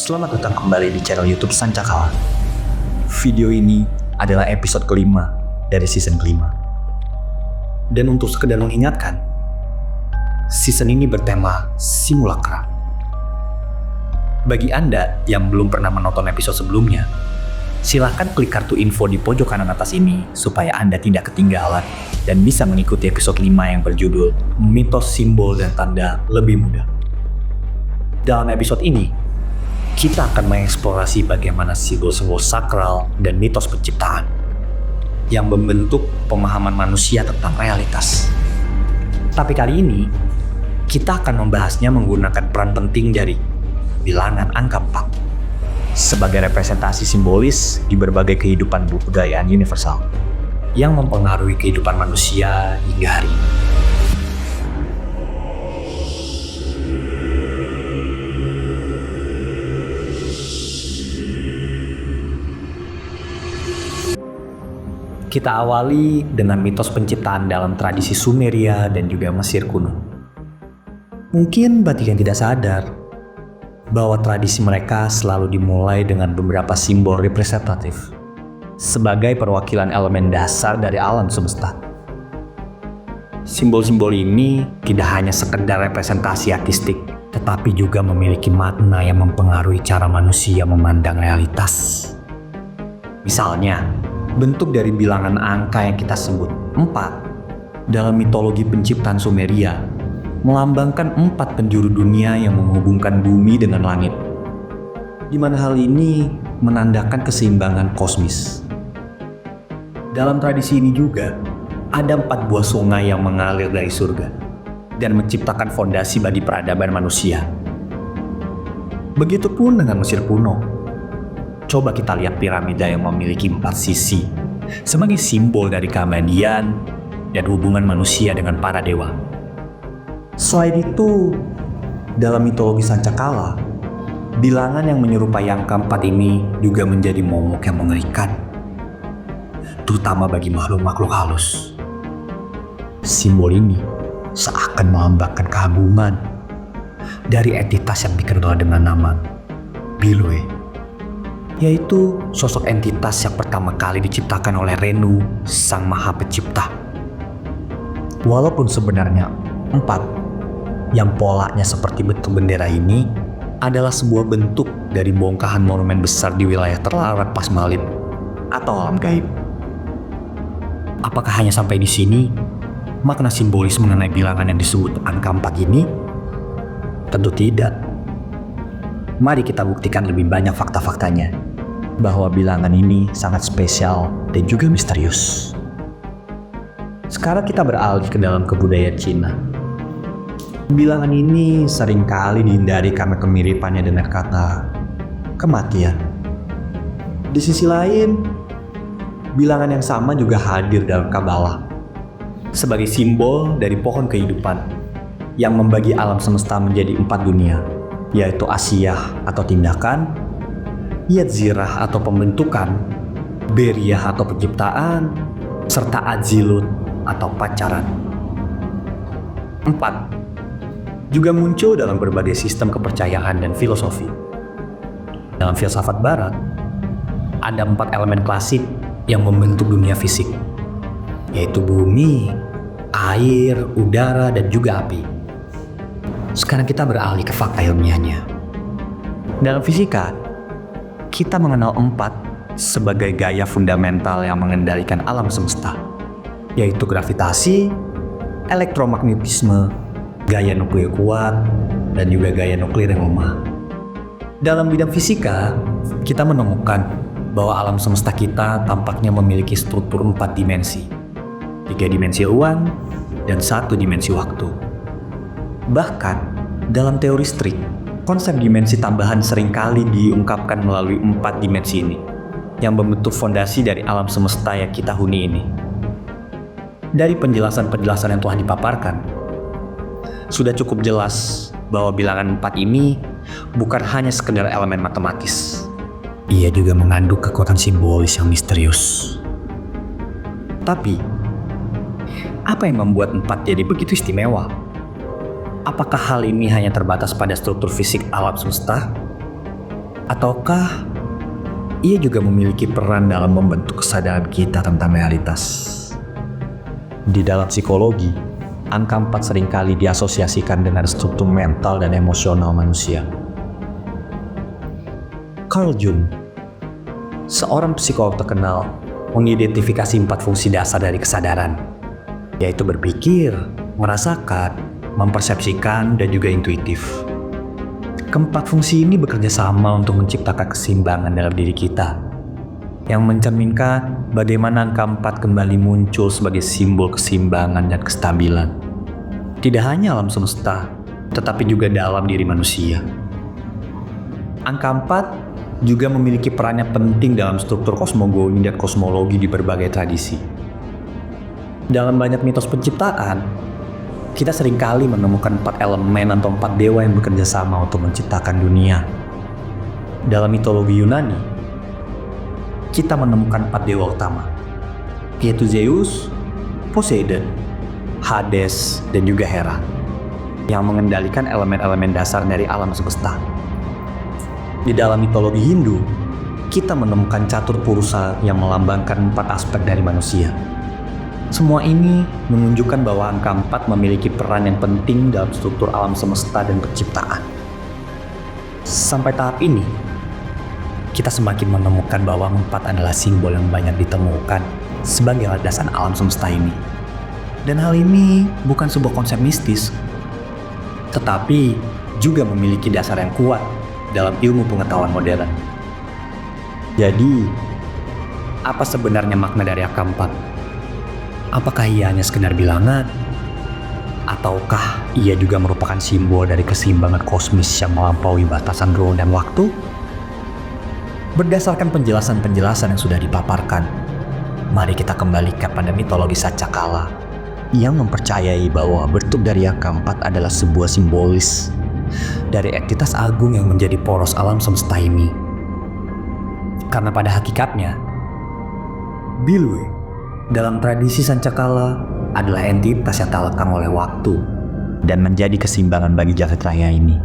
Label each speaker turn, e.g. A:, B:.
A: Selamat datang kembali di channel YouTube Sancakala. Video ini adalah episode kelima dari season kelima. Dan untuk sekedar mengingatkan, season ini bertema simulakra. Bagi Anda yang belum pernah menonton episode sebelumnya, silahkan klik kartu info di pojok kanan atas ini supaya Anda tidak ketinggalan dan bisa mengikuti episode 5 yang berjudul Mitos, Simbol, dan Tanda Lebih Mudah. Dalam episode ini, kita akan mengeksplorasi bagaimana simbol-simbol sakral dan mitos penciptaan yang membentuk pemahaman manusia tentang realitas. Tapi kali ini, kita akan membahasnya menggunakan peran penting dari bilangan angka 4 sebagai representasi simbolis di berbagai kehidupan budayaan universal yang mempengaruhi kehidupan manusia hingga hari ini. Kita awali dengan mitos penciptaan dalam tradisi Sumeria dan juga Mesir kuno. Mungkin banyak yang tidak sadar bahwa tradisi mereka selalu dimulai dengan beberapa simbol representatif sebagai perwakilan elemen dasar dari alam semesta. Simbol-simbol ini tidak hanya sekedar representasi artistik, tetapi juga memiliki makna yang mempengaruhi cara manusia memandang realitas. Misalnya, bentuk dari bilangan angka yang kita sebut 4 dalam mitologi penciptaan Sumeria melambangkan 4 penjuru dunia yang menghubungkan bumi dengan langit, di mana hal ini menandakan keseimbangan kosmis. Dalam tradisi ini juga ada 4 buah sungai yang mengalir dari surga dan menciptakan fondasi bagi peradaban manusia. Begitupun dengan Mesir kuno. Coba kita lihat piramida yang memiliki 4 sisi sebagai simbol dari keabadian dan hubungan manusia dengan para dewa. Selain itu, dalam mitologi Sancakala, bilangan yang menyerupai angka 4 ini juga menjadi momok yang mengerikan, terutama bagi makhluk-makhluk halus. Simbol ini seakan melambangkan keagungan dari entitas yang dikenal dengan nama Biloe, yaitu sosok entitas yang pertama kali diciptakan oleh Renu, Sang Maha Pencipta. Walaupun sebenarnya 4 yang polanya seperti bentuk bendera ini adalah sebuah bentuk dari bongkahan monumen besar di wilayah terlarang Pasmalin atau alam gaib. Apakah hanya sampai di sini makna simbolis mengenai bilangan yang disebut angka 4 ini? Tentu tidak. Mari kita buktikan lebih banyak fakta-faktanya bahwa bilangan ini sangat spesial dan juga misterius. Sekarang kita beralih ke dalam kebudayaan Cina. Bilangan ini seringkali dihindari karena kemiripannya dengan kata kematian. Di sisi lain, bilangan yang sama juga hadir dalam Kabbalah sebagai simbol dari pohon kehidupan yang membagi alam semesta menjadi 4 dunia, yaitu Asiyah atau tindakan, Yetzirah atau pembentukan, Beriah atau penciptaan, serta Adzilut atau pacaran. 4 juga muncul dalam berbagai sistem kepercayaan dan filosofi. Dalam filsafat barat, ada 4 elemen klasik yang membentuk dunia fisik, yaitu bumi, air, udara, dan juga api. Sekarang kita beralih ke fakta ilmiahnya. Dalam fisika, kita mengenal 4 sebagai gaya fundamental yang mengendalikan alam semesta, yaitu gravitasi, elektromagnetisme, gaya nuklir kuat, dan juga gaya nuklir yang lemah. Dalam bidang fisika, kita menemukan bahwa alam semesta kita tampaknya memiliki struktur 4 dimensi, 3 dimensi ruang, dan 1 dimensi waktu. Bahkan, dalam teori string, konsep dimensi tambahan seringkali diungkapkan melalui 4 dimensi ini, yang membentuk fondasi dari alam semesta yang kita huni ini. Dari penjelasan-penjelasan yang telah dipaparkan, sudah cukup jelas bahwa bilangan 4 ini bukan hanya sekedar elemen matematis. Ia juga mengandung kekuatan simbolis yang misterius. Tapi, apa yang membuat 4 jadi begitu istimewa? Apakah hal ini hanya terbatas pada struktur fisik alam semesta? Ataukah ia juga memiliki peran dalam membentuk kesadaran kita tentang realitas? Di dalam psikologi, angka 4 seringkali diasosiasikan dengan struktur mental dan emosional manusia. Carl Jung, seorang psikolog terkenal, mengidentifikasi 4 fungsi dasar dari kesadaran, yaitu berpikir, merasakan, mempersepsikan, dan juga intuitif. Keempat fungsi ini bekerja sama untuk menciptakan keseimbangan dalam diri kita, yang mencerminkan bagaimana angka 4 kembali muncul sebagai simbol keseimbangan dan kestabilan. Tidak hanya alam semesta, tetapi juga dalam diri manusia. Angka 4 juga memiliki peran yang penting dalam struktur kosmogoni dan kosmologi di berbagai tradisi. Dalam banyak mitos penciptaan, kita seringkali menemukan 4 elemen atau 4 dewa yang bekerja sama untuk menciptakan dunia. Dalam mitologi Yunani, kita menemukan 4 dewa utama, yaitu Zeus, Poseidon, Hades, dan juga Hera, yang mengendalikan elemen-elemen dasar dari alam semesta. Di dalam mitologi Hindu, kita menemukan catur purusa yang melambangkan 4 aspek dari manusia. Semua ini menunjukkan bahwa angka 4 memiliki peran yang penting dalam struktur alam semesta dan penciptaan. Sampai tahap ini, kita semakin menemukan bahwa 4 adalah simbol yang banyak ditemukan sebagai landasan alam semesta ini. Dan hal ini bukan sebuah konsep mistis, tetapi juga memiliki dasar yang kuat dalam ilmu pengetahuan modern. Jadi, apa sebenarnya makna dari angka 4? Apakah ia hanya sekedar bilangan? Ataukah ia juga merupakan simbol dari keseimbangan kosmis yang melampaui batasan ruang dan waktu? Berdasarkan penjelasan-penjelasan yang sudah dipaparkan, mari kita kembalikan pada mitologi Sancakala yang mempercayai bahwa bentuk dari angka 4 adalah sebuah simbolis dari entitas agung yang menjadi poros alam semesta ini. Karena pada hakikatnya, Bilwe dalam tradisi Sancakala adalah entitas yang tak lekang oleh waktu dan menjadi keseimbangan bagi jagat raya ini.